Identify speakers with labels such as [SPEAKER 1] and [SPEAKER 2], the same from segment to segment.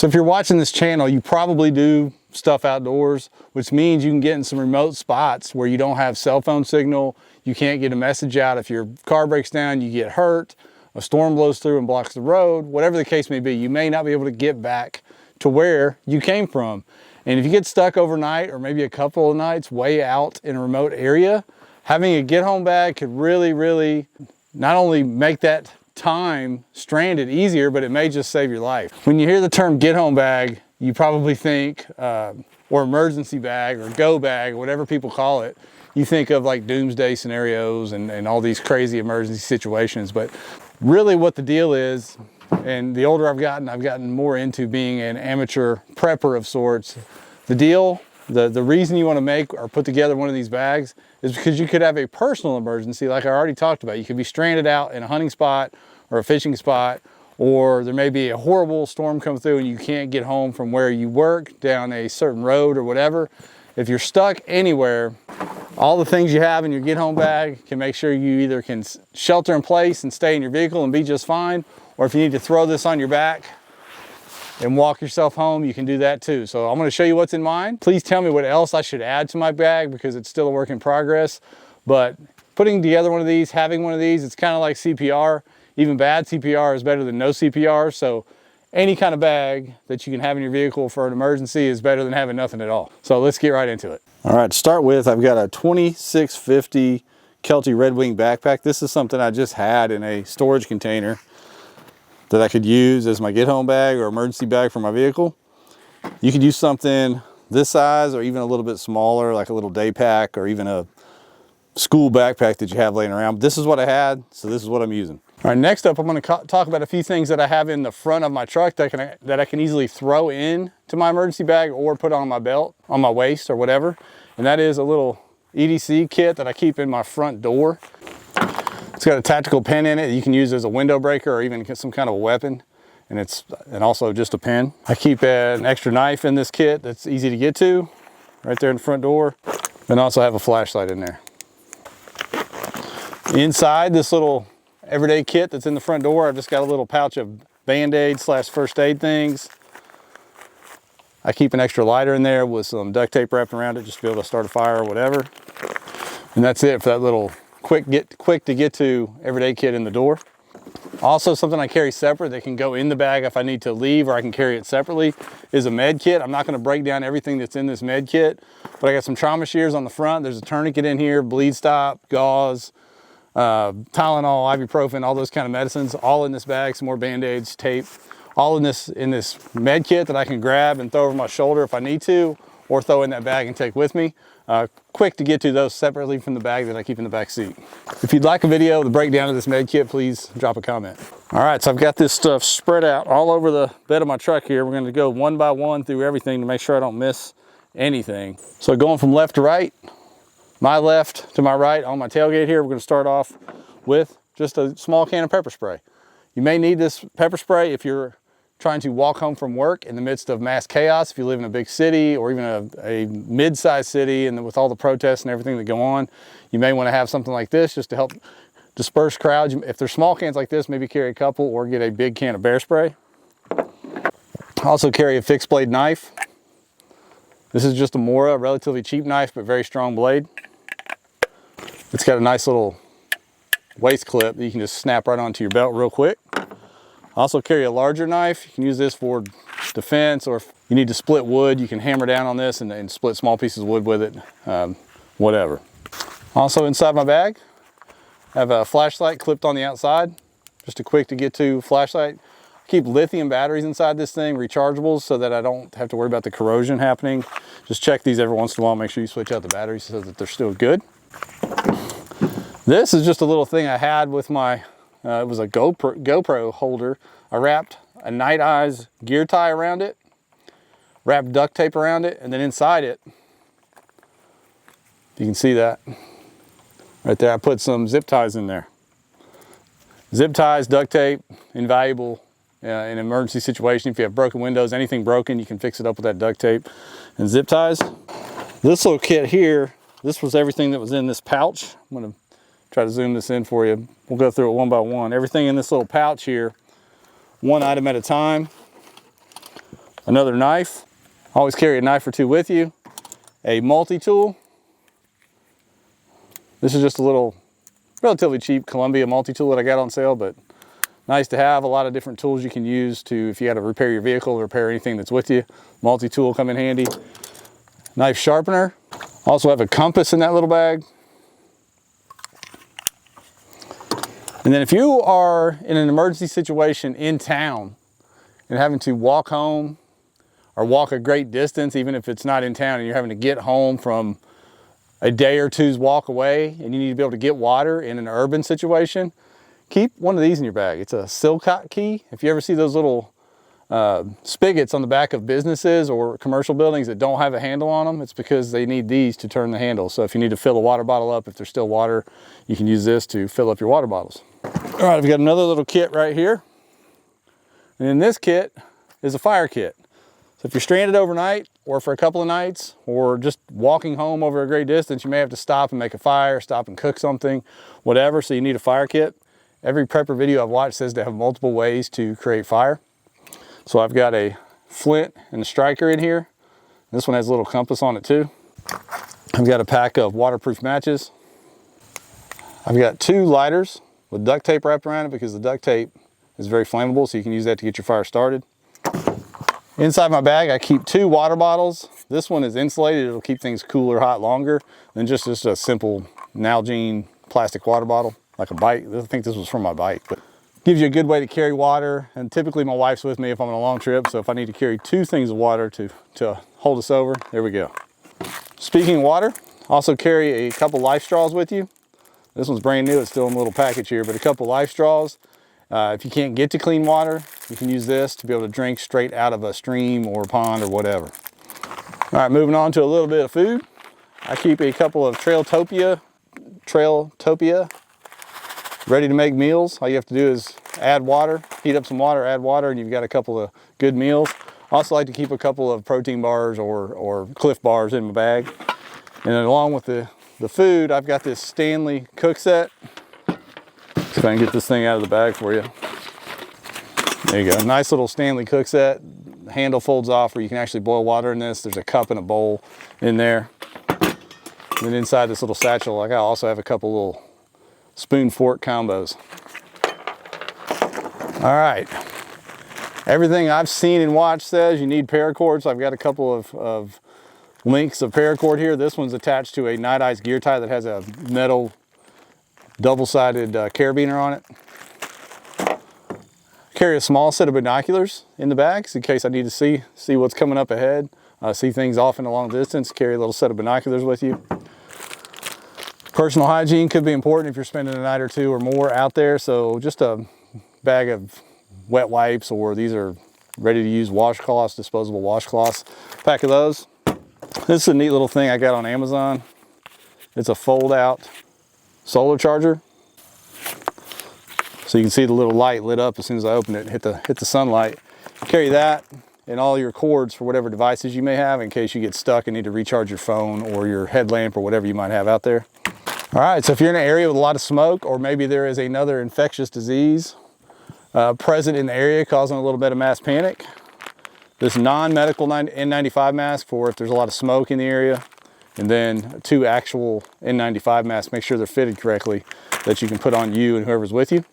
[SPEAKER 1] So if you're watching this channel, you probably do stuff outdoors, which means you can get in some remote spots where you don't have cell phone signal, you can't get a message out. If your car breaks down, you get hurt, a storm blows through and blocks the road, whatever the case may be, you may not be able to get back to where you came from. And if you get stuck overnight or maybe a couple of nights way out in a remote area, having a get home bag could really not only make that time stranded easier, but it may just save your life. When you hear the term get home bag, you probably think, or emergency bag or go bag, whatever people call it, you think of like doomsday scenarios and all these crazy emergency situations. But really what the deal is, and the older I've gotten more into being an amateur prepper of sorts. The reason you want to make or put together one of these bags is because you could have a personal emergency, like I already talked about. You could be stranded out in a hunting spot or a fishing spot, or there may be a horrible storm come through and you can't get home from where you work down a certain road or whatever. If you're stuck anywhere, all the things you have in your get home bag can make sure you either can shelter in place and stay in your vehicle and be just fine, or if you need to throw this on your back and walk yourself home, you can do that too. So I'm gonna show you what's in mine. Please tell me what else I should add to my bag because it's still a work in progress. But putting together one of these, having one of these, it's kind of like CPR. Even bad CPR is better than no CPR. So any kind of bag that you can have in your vehicle for an emergency is better than having nothing at all. So let's get right into it. All right, to start with, I've got a 2650 Kelty Red Wing backpack. This is something I just had in a storage container that I could use as my get home bag or emergency bag for my vehicle. You could use something this size or even a little bit smaller, like a little day pack or even a school backpack that you have laying around. But this is what I had, so this is what I'm using. All right, next up, I'm going to talk about a few things that I have in the front of my truck that I can easily throw in to my emergency bag or put on my belt, on my waist or whatever. And that is a little EDC kit that I keep in my front door. It's got a tactical pen in it you can use as a window breaker or even some kind of a weapon. And also just a pen. I keep an extra knife in this kit that's easy to get to, right there in the front door. And also have a flashlight in there. Inside this little everyday kit that's in the front door, I've just got a little pouch of Band-Aid / first aid things. I keep an extra lighter in there with some duct tape wrapped around it just to be able to start a fire or whatever. And that's it for that little quick to get to everyday kit in the door. Also, something I carry separate that can go in the bag if I need to leave, or I can carry it separately, is a med kit. I'm not going to break down everything that's in this med kit, but I got some trauma shears on the front. There's a tourniquet in here, bleed stop, gauze, Tylenol, ibuprofen, all those kind of medicines, all in this bag. Some more Band-Aids, tape, all in this med kit that I can grab and throw over my shoulder if I need to, or throw in that bag and take with me. Quick to get to those separately from the bag that I keep in the back seat. If you'd like a video of the breakdown of this med kit, please drop a comment. All right, so I've got this stuff spread out all over the bed of my truck here. We're going to go one by one through everything to make sure I don't miss anything. So going from left to right, my left to my right on my tailgate here, we're going to start off with just a small can of pepper spray. You may need this pepper spray if you're trying to walk home from work in the midst of mass chaos. If you live in a big city or even a mid-sized city, and with all the protests and everything that go on, you may want to have something like this just to help disperse crowds. If there's small cans like this, maybe carry a couple or get a big can of bear spray. Also carry a fixed blade knife. This is just a Mora, relatively cheap knife, but very strong blade. It's got a nice little waist clip that you can just snap right onto your belt real quick. Also carry a larger knife. You can use this for defense, or if you need to split wood, you can hammer down on this and split small pieces of wood with it, whatever. Also inside my bag, I have a flashlight clipped on the outside, just a quick to get to flashlight. I keep lithium batteries inside this thing, rechargeables, so that I don't have to worry about the corrosion happening. Just check these every once in a while, make sure you switch out the batteries so that they're still good. This is just a little thing I had with my, it was a GoPro holder. I wrapped a Night Eyes gear tie around it, wrapped duct tape around it, and then inside it, you can see that right there, I put some zip ties in there. Zip ties, duct tape, invaluable in an emergency situation. If you have broken windows, anything broken, you can fix it up with that duct tape and zip ties. This little kit here, this was everything that was in this pouch. I'm gonna try to zoom this in for you. We'll go through it one by one. Everything in this little pouch here, one item at a time. Another knife. Always carry a knife or two with you. A multi-tool. This is just a little relatively cheap Columbia multi-tool that I got on sale, but nice to have. A lot of different tools you can use to, if you got to repair your vehicle or repair anything that's with you. Multi-tool come in handy. Knife sharpener. Also have a compass in that little bag. And then if you are in an emergency situation in town and having to walk home or walk a great distance, even if it's not in town, and you're having to get home from a day or two's walk away and you need to be able to get water in an urban situation, keep one of these in your bag. It's a Silcott key. If you ever see those little spigots on the back of businesses or commercial buildings that don't have a handle on them, it's because they need these to turn the handle. So if you need to fill a water bottle up, if there's still water, you can use this to fill up your water bottles. All right, we've got another little kit right here. And in this kit is a fire kit. So if you're stranded overnight or for a couple of nights or just walking home over a great distance, you may have to stop and make a fire, stop and cook something, whatever. So you need a fire kit. Every prepper video I've watched says they have multiple ways to create fire. So I've got a flint and a striker in here. This one has a little compass on it too. I've got a pack of waterproof matches. I've got 2 lighters with duct tape wrapped around it because the duct tape is very flammable, so you can use that to get your fire started. Inside my bag, I keep 2 water bottles. This one is insulated. It'll keep things cool or hot longer than just a simple Nalgene plastic water bottle, like a bike. I think this was from my bike, but gives you a good way to carry water. And typically my wife's with me if I'm on a long trip, so if I need to carry 2 things of water to hold us over, there we go. Speaking of water, also carry a couple life straws with you. This one's brand new, it's still in a little package here, but a couple life straws. If you can't get to clean water, you can use this to be able to drink straight out of a stream or a pond or whatever. All right, moving on to a little bit of food. I keep a couple of Trailtopia ready to make meals. All you have to do is add water, heat up some water, add water, and you've got a couple of good meals. I also like to keep a couple of protein bars or Cliff bars in my bag. And then along with the food, I've got this Stanley cook set. See if I can get this thing out of the bag for you. There you go, nice little Stanley cook set. The handle folds off where you can actually boil water in this. There's a cup and a bowl in there. And then inside this little satchel, I also have a couple little spoon fork combos. All right, everything I've seen and watched says you need paracord, so I've got a couple of links of paracord here. This one's attached to a Night Ice gear tie that has a metal double-sided carabiner on it. Carry a small set of binoculars in the bags in case I need to see what's coming up ahead, see things off in a long distance. Carry a little set of binoculars with you. Personal hygiene could be important if you're spending a night or 2 or more out there, so just a bag of wet wipes, or these are ready to use washcloths, disposable washcloths. Pack of those. This is a neat little thing I got on Amazon. It's a fold-out solar charger. So you can see the little light lit up as soon as I open it and hit the sunlight. Carry that and all your cords for whatever devices you may have in case you get stuck and need to recharge your phone or your headlamp or whatever you might have out there. All right, so if you're in an area with a lot of smoke, or maybe there is another infectious disease present in the area causing a little bit of mass panic, this non-medical N95 mask for if there's a lot of smoke in the area, and then 2 actual N95 masks, make sure they're fitted correctly, that you can put on you and whoever's with you.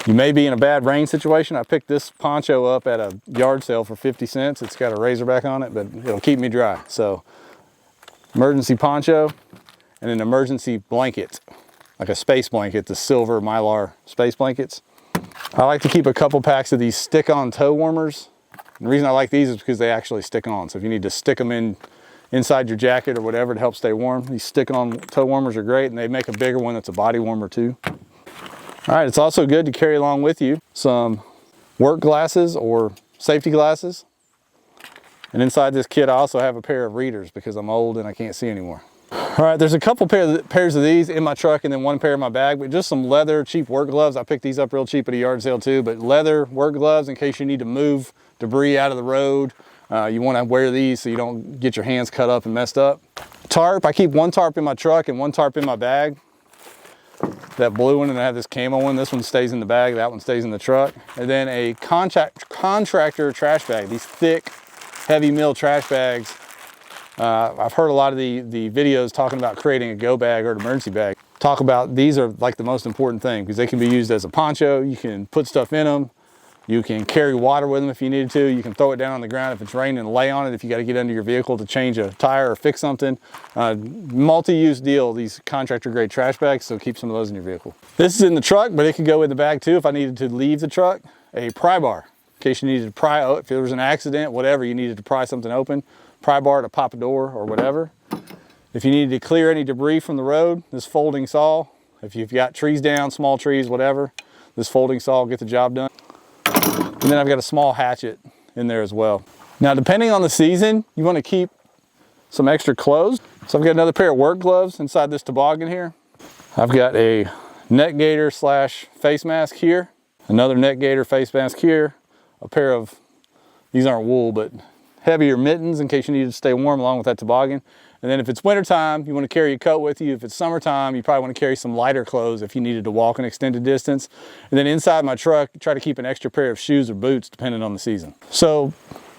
[SPEAKER 1] You may be in a bad rain situation. I picked this poncho up at a yard sale for 50 cents. It's got a razorback on it, but it'll keep me dry. So, emergency poncho and an emergency blanket, like a space blanket, the silver Mylar space blankets. I like to keep a couple packs of these stick-on toe warmers. And the reason I like these is because they actually stick on. So if you need to stick them inside your jacket or whatever to help stay warm, these stick-on toe warmers are great, and they make a bigger one that's a body warmer too. All right, it's also good to carry along with you some work glasses or safety glasses. And inside this kit, I also have a pair of readers because I'm old and I can't see anymore. All right, there's a couple pairs of these in my truck and then 1 pair in my bag, but just some leather cheap work gloves. I picked these up real cheap at a yard sale too, but leather work gloves in case you need to move debris out of the road. You want to wear these so you don't get your hands cut up and messed up. Tarp, I keep 1 tarp in my truck and 1 tarp in my bag. that blue one, and I have this camo one. This one stays in the bag, that one stays in the truck. And then a contractor trash bag, these thick, heavy mill trash bags. I've heard a lot of the videos talking about creating a go bag or an emergency bag. Talk about these are like the most important thing because they can be used as a poncho. You can put stuff in them. You can carry water with them if you needed to. You can throw it down on the ground if it's raining and lay on it if you got to get under your vehicle to change a tire or fix something. Multi-use deal, these contractor grade trash bags, so keep some of those in your vehicle. This is in the truck, but it could go in the bag too if I needed to leave the truck. A pry bar, in case you needed to pry, if there was an accident, whatever, you needed to pry something open. Pry bar to pop a door or whatever. If you needed to clear any debris from the road, this folding saw. If you've got trees down, small trees, whatever, this folding saw will get the job done. And then I've got a small hatchet in there as well. Now, depending on the season, you want to keep some extra clothes. So I've got another pair of work gloves inside this toboggan here. I've got a neck gaiter slash face mask here. Another neck gaiter face mask here. A pair of, these aren't wool, but heavier mittens in case you need to stay warm along with that toboggan. And then if it's wintertime, you want to carry a coat with you. If it's summertime, you probably want to carry some lighter clothes if you needed to walk an extended distance. And then inside my truck, try to keep an extra pair of shoes or boots depending on the season. So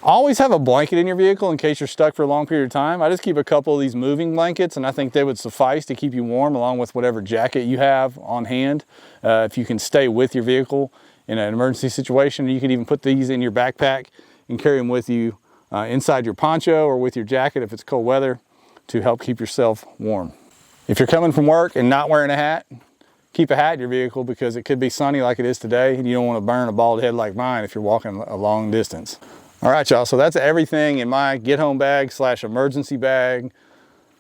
[SPEAKER 1] always have a blanket in your vehicle in case you're stuck for a long period of time. I just keep a couple of these moving blankets and I think they would suffice to keep you warm along with whatever jacket you have on hand. If you can stay with your vehicle in an emergency situation, you can even put these in your backpack and carry them with you inside your poncho or with your jacket if it's cold weather, to help keep yourself warm. If you're coming from work and not wearing a hat, keep a hat in your vehicle because it could be sunny like it is today and you don't want to burn a bald head like mine if you're walking a long distance. All right, y'all, so that's everything in my get home bag slash emergency bag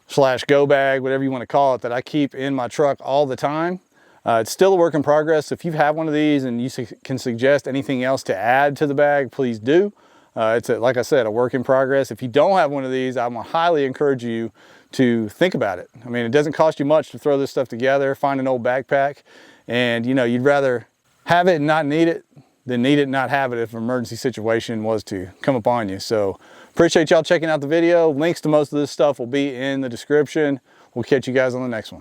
[SPEAKER 1] slash go bag, whatever you want to call it, that I keep in my truck all the time. It's still a work in progress. If you have one of these and you can suggest anything else to add to the bag, please do. It's, like I said, a work in progress. If you don't have one of these, I would highly encourage you to think about it. I mean, it doesn't cost you much to throw this stuff together, find an old backpack, and you know, you'd rather have it and not need it than need it and not have it if an emergency situation was to come upon you. So appreciate y'all checking out the video. Links to most of this stuff will be in the description. We'll catch you guys on the next one.